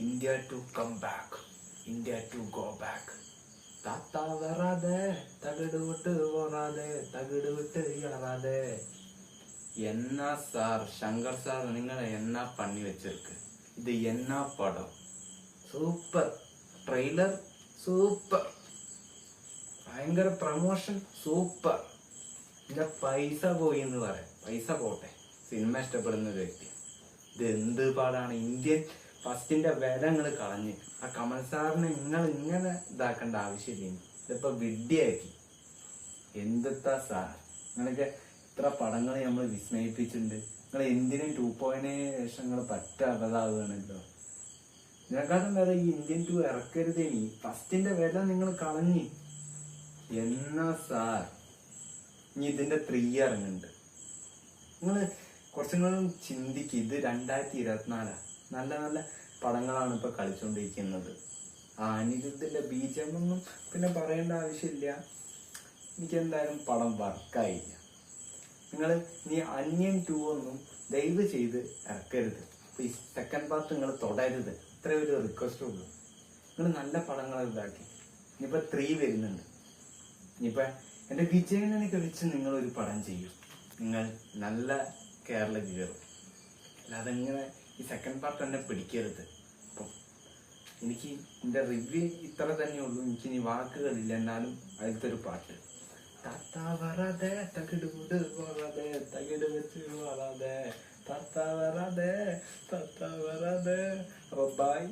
India to come back, India to go back. താത്ത വരാതെ തകിട് വിട്ട് പോറാതെ, തകിട് വിട്ട് ഏറാതെ. എന്നാ സാർ ശങ്കർ സാർ, നിങ്ങളെ എന്നാ പണി വെച്ചിருக்கு. ഇത് എന്നാ പടം, സൂപ്പർ ട്രെയിലർ, സൂപ്പർ ഭയങ്കര പ്രമോഷൻ, സൂപ്പർ. പിന്നെ പൈസ പോയി എന്ന് പറയാം, പൈസ പോട്ടെ. സിനിമ ഇഷ്ടപ്പെടുന്ന ഒരു വ്യക്തി, ഇത് എന്ത് പാടാണ്. ഇന്ത്യൻ ഫസ്റ്റിന്റെ വില നിങ്ങൾ കളഞ്ഞ് ആ കമൽ സാറിനെ നിങ്ങൾ ഇങ്ങനെ ഇതാക്കേണ്ട ആവശ്യമില്ല. ഇതിപ്പോ വിഡ്ഢിയാക്കി. എന്തെത്താ സാർ, നിങ്ങളൊക്കെ ഇത്ര പടങ്ങൾ നമ്മൾ വിസ്മയിപ്പിച്ചിട്ടുണ്ട്. നിങ്ങൾ എന്തിനും 2.0 ശേഷം നിങ്ങൾ പറ്റ അബദ്ധാവുകയാണല്ലോ. ഇതിനെക്കാട്ടും വരെ ഈ ഇന്ത്യൻ 2 ഇറക്കരുതേനി. ഫസ്റ്റിന്റെ വില നിങ്ങൾ കളഞ്ഞ്. എന്നാ സാർ, ഇനി ഇതിന്റെ 3 ഇറങ്ങുന്നുണ്ട്. നിങ്ങള് കുറച്ചും ചിന്തിക്ക്. ഇത് 2024. നല്ല നല്ല പടങ്ങളാണ് ഇപ്പൊ കളിച്ചോണ്ടിരിക്കുന്നത്. അനിരുദ്ധിന്റെ ബീജമൊന്നും പിന്നെ പറയേണ്ട ആവശ്യമില്ല. എനിക്ക് എന്തായാലും പടം വർക്കായില്ല. നിങ്ങൾ ഇനി അന്യൻ 2 ഒന്നും ദയവ് ചെയ്ത് ഇറക്കരുത്. ഈ സെക്കൻഡ് പാർട്ട് നിങ്ങൾ തുടരുത്. ഇത്ര ഒരു റിക്വസ്റ്റ് ഉള്ളൂ. നിങ്ങൾ നല്ല പടങ്ങൾ ഇതാക്കി. ഇനിയിപ്പോ 3 വരുന്നുണ്ട്. ഇനിയിപ്പോ എന്റെ വിജയനൊക്കെ വെച്ച് നിങ്ങൾ ഒരു പടം ചെയ്യും, നിങ്ങൾ നല്ല കേരള കയറും. അല്ലാതെ ഇങ്ങനെ ഈ സെക്കൻഡ് പാർട്ട് തന്നെ പിടിക്കരുത്. അപ്പം എനിക്ക് എന്റെ റിവ്യൂ ഇത്ര തന്നെ ഉള്ളൂ. എനിക്ക് ഇനി വാക്കുകളില്ല. എന്നാലും അതിലത്തെ ഒരു പാട്ട്, താത്ത വരാതെ തകിട് വിട് വരാതെ, തകിട് വെച്ച് വരാതെ, താത്ത വരാതെ, താത്ത വരാതെ. അപ്പൊ ബൈ.